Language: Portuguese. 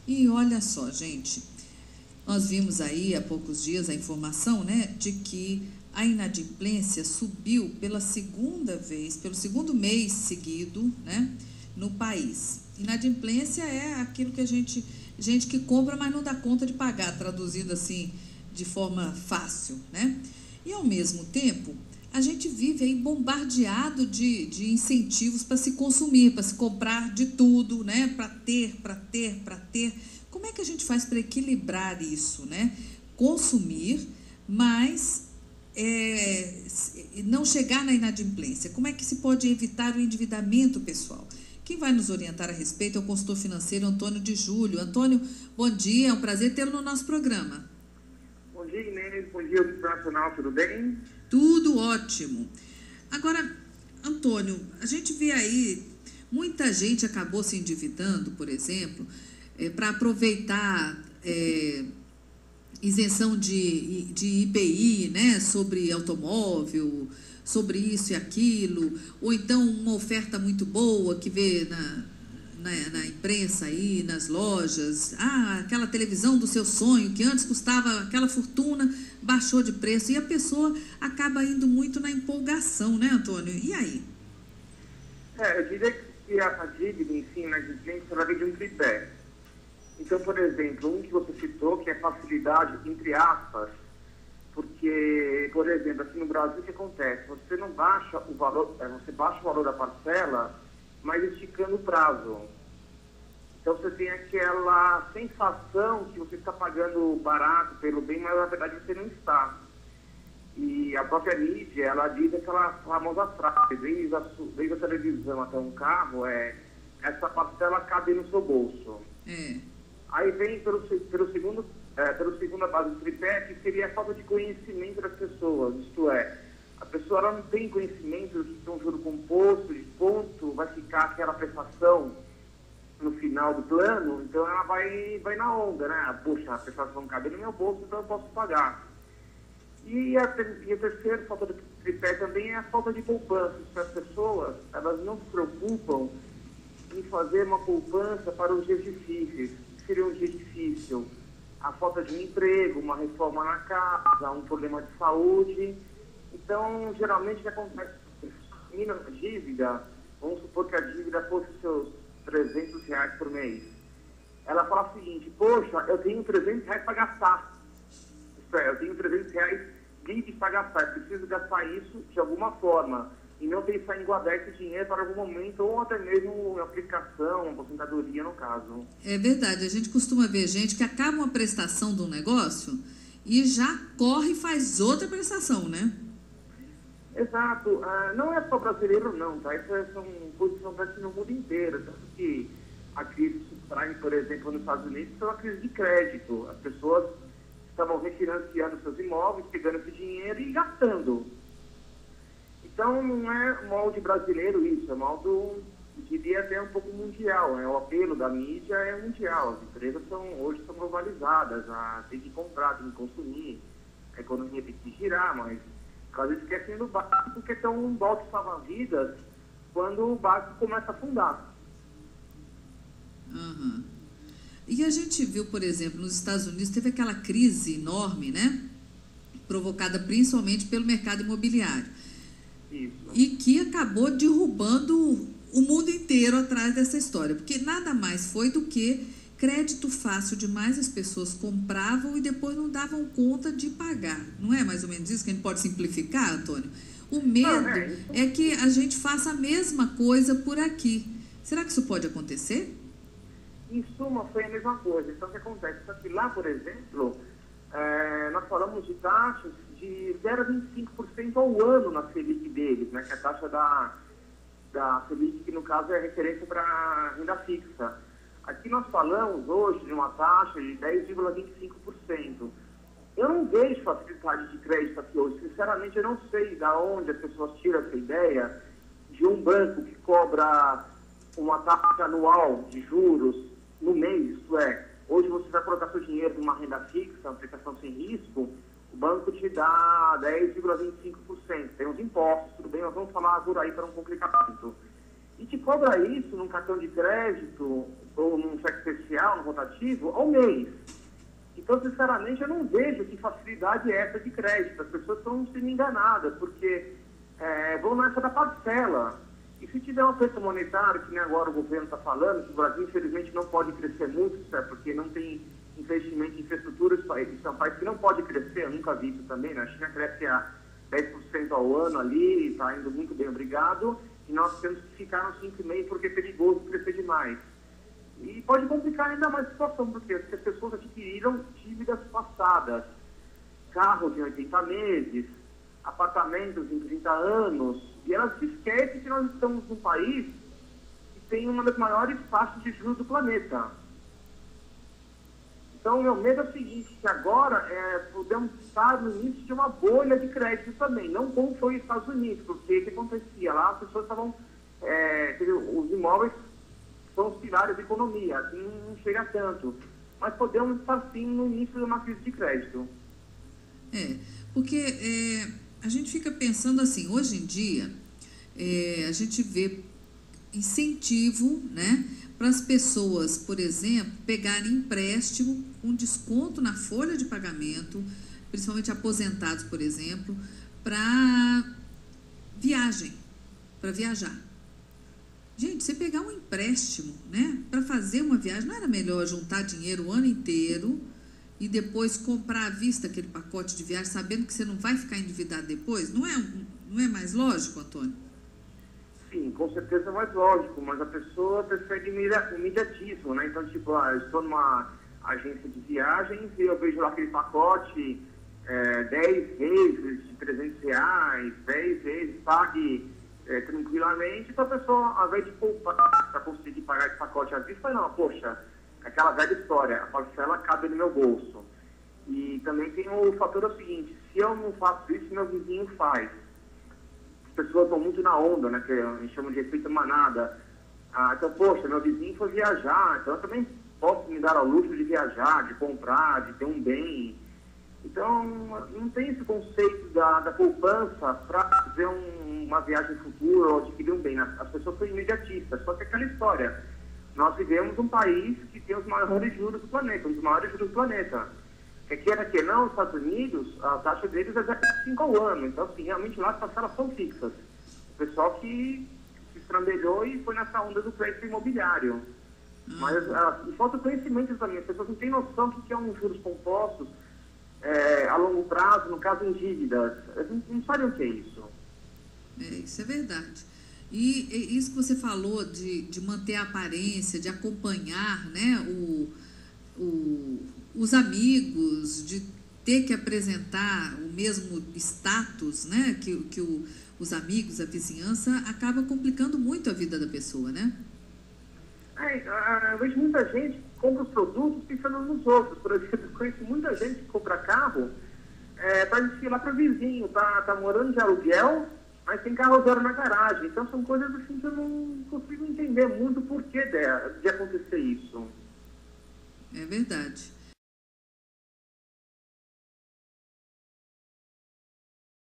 E olha só, gente, nós vimos aí há poucos dias a informação, né, de que a inadimplência subiu pela segunda vez, pelo segundo mês seguido, né, no país. Inadimplência é aquilo que gente que compra, mas não dá conta de pagar, traduzindo assim de forma fácil, né? E ao mesmo tempo, a gente vive aí bombardeado de incentivos para se consumir, para se comprar de tudo, né? Para ter. Como é que a gente faz para equilibrar isso, né? Consumir, mas não chegar na inadimplência. Como é que se pode evitar o endividamento pessoal? Quem vai nos orientar a respeito é o consultor financeiro Antônio de Júlio. Antônio, bom dia, é um prazer tê-lo no nosso programa. Bom dia, Inês. Bom dia, Nacional, tudo bem? Tudo ótimo. Agora, Antônio, a gente vê aí, muita gente acabou se endividando, por exemplo, para aproveitar isenção de IPI, né, sobre automóvel, sobre isso e aquilo, ou então uma oferta muito boa que vê na imprensa aí, nas lojas, aquela televisão do seu sonho, que antes custava aquela fortuna, baixou de preço, e a pessoa acaba indo muito na empolgação, né, Antônio? E aí? Eu diria que a dívida em si, na inadimplência, ela vem de um tripé. Então, por exemplo, um que você citou, que é facilidade, entre aspas, porque, por exemplo, aqui no Brasil, o que acontece? Você não baixa o valor, você baixa o valor da parcela, mas esticando o prazo. Então, você tem aquela sensação que você está pagando barato pelo bem, mas na verdade você não está. E a própria mídia, ela diz aquela famosa frase, desde a televisão até um carro, essa parcela cabe no seu bolso. Aí vem pela segunda base do tripé, que seria a falta de conhecimento das pessoas. Isto é, a pessoa ela não tem conhecimento de que um juro composto, de quanto vai ficar aquela prestação no final do plano, então ela vai na onda, né? Poxa, a prestação cabe no meu bolso, então eu posso pagar. E a terceira falta de tripé também é a falta de poupança. As pessoas, elas não se preocupam em fazer uma poupança para os dias difíceis. Seria um dia difícil, a falta de um emprego, uma reforma na casa, um problema de saúde. Então, geralmente, o que acontece? Termina a dívida, vamos supor que a dívida fosse seus R$300 por mês. Ela fala o seguinte: poxa, eu tenho R$300 para gastar. Eu tenho R$300 livres para gastar, eu preciso gastar isso de alguma forma. E não pensar em guardar esse dinheiro para algum momento, ou até mesmo aplicação, aposentadoria no caso. É verdade, a gente costuma ver gente que acaba uma prestação de um negócio e já corre e faz outra prestação, né? Exato. Não é só brasileiro não, tá? Isso são coisas que acontecem no mundo inteiro. Tanto que a crise subprime, por exemplo, nos Estados Unidos, foi uma crise de crédito. As pessoas estavam refinanciando seus imóveis, pegando esse dinheiro e gastando. Então, não é molde brasileiro isso, é molde, diria até um pouco mundial. O apelo da mídia é mundial. As empresas hoje são globalizadas, tem que comprar, tem que consumir, a economia tem que girar, mas às esquecem do básico, porque estão um balde salva-vidas quando o básico começa a afundar. Uhum. E a gente viu, por exemplo, nos Estados Unidos, teve aquela crise enorme, né? Provocada principalmente pelo mercado imobiliário. Isso. E que acabou derrubando o mundo inteiro atrás dessa história, porque nada mais foi do que crédito fácil demais, as pessoas compravam e depois não davam conta de pagar. Não é mais ou menos isso que a gente pode simplificar, Antônio? O medo é que a gente faça a mesma coisa por aqui. Será que isso pode acontecer? Em suma, foi a mesma coisa. Então, o que acontece? Só que lá, por exemplo, nós falamos de taxas de 0,25% ao ano na Selic deles, né, que é a taxa da Selic, que no caso é referência para renda fixa. Aqui nós falamos hoje de uma taxa de 10,25%. Eu não vejo facilidade de crédito aqui hoje. Sinceramente, eu não sei de onde as pessoas tiram essa ideia de um banco que cobra uma taxa anual de juros no mês, isto é, hoje você vai colocar seu dinheiro numa renda fixa, uma aplicação sem risco, o banco te dá 10,25%. Tem os impostos, tudo bem, nós vamos falar por aí para não complicar muito. E te cobra isso num cartão de crédito, ou num cheque especial, no rotativo, ao mês. Então, sinceramente, eu não vejo que facilidade é essa de crédito. As pessoas estão sendo enganadas, porque vão nessa da parcela. E se tiver um aperto monetário, que nem agora o governo está falando, que o Brasil, infelizmente, não pode crescer muito, porque não tem investimento em infraestrutura, isso é um país que não pode crescer, eu nunca vi isso também, né? A China cresce a 10% ao ano ali, está indo muito bem, obrigado, e nós temos que ficar nos 5,5% porque é perigoso crescer demais. E pode complicar ainda mais a situação, porque as pessoas adquiriram dívidas passadas, carros em 80 meses, apartamentos em 30 anos, e elas se esquecem que nós estamos num país que tem uma das maiores taxas de juros do planeta. Então, o meu medo é o seguinte, que agora podemos estar no início de uma bolha de crédito também, não como foi nos Estados Unidos, porque o que acontecia lá, as pessoas estavam, os imóveis são os pilares da economia, assim não chega tanto, mas podemos estar sim no início de uma crise de crédito. Porque a gente fica pensando assim, hoje em dia, a gente vê incentivo, né, para as pessoas, por exemplo, pegarem empréstimo com desconto na folha de pagamento, principalmente aposentados, por exemplo, para viajar. Gente, você pegar um empréstimo, né, para fazer uma viagem, não era melhor juntar dinheiro o ano inteiro e depois comprar à vista aquele pacote de viagem, sabendo que você não vai ficar endividado depois? Não é mais lógico, Antônio? Sim, com certeza é mais lógico, mas a pessoa persegue imediatismo, né? Então, tipo, eu estou numa agência de viagens e eu vejo lá aquele pacote 10 vezes de R$300, 10 vezes, pague tranquilamente, então a pessoa, ao invés de poupar para conseguir pagar esse pacote à vista, não, poxa, aquela velha história, a parcela cabe no meu bolso. E também tem o fator seguinte, se eu não faço isso, meu vizinho faz. As pessoas vão muito na onda, né, que a gente chama de efeito manada. Então, poxa, meu vizinho foi viajar, então eu também posso me dar ao luxo de viajar, de comprar, de ter um bem. Então, não tem esse conceito da poupança para fazer uma viagem futura ou adquirir um bem. As pessoas são imediatistas, só que aquela história. Nós vivemos um país que tem os maiores juros do planeta, um dos maiores juros do planeta. Queira que não, os Estados Unidos, a taxa deles é 0,5 ao ano. Então, assim, realmente lá as parcelas são fixas. O pessoal que se estrambelhou e foi nessa onda do crédito imobiliário. Mas falta conhecimento também. As pessoas não têm noção do que é um juros compostos a longo prazo, no caso em dívidas. Eles não sabem o que é isso. Isso é verdade. E isso que você falou de manter a aparência, de acompanhar, né, os amigos, de ter que apresentar o mesmo status, né, que os amigos, a vizinhança, acaba complicando muito a vida da pessoa, né? Eu vejo muita gente que compra os produtos pensando nos outros. Por exemplo, eu conheço muita gente que compra carro para desfilar para o vizinho, tá morando de aluguel, mas tem carro zero na garagem. Então são coisas assim que eu não consigo entender muito o porquê de acontecer isso. É verdade.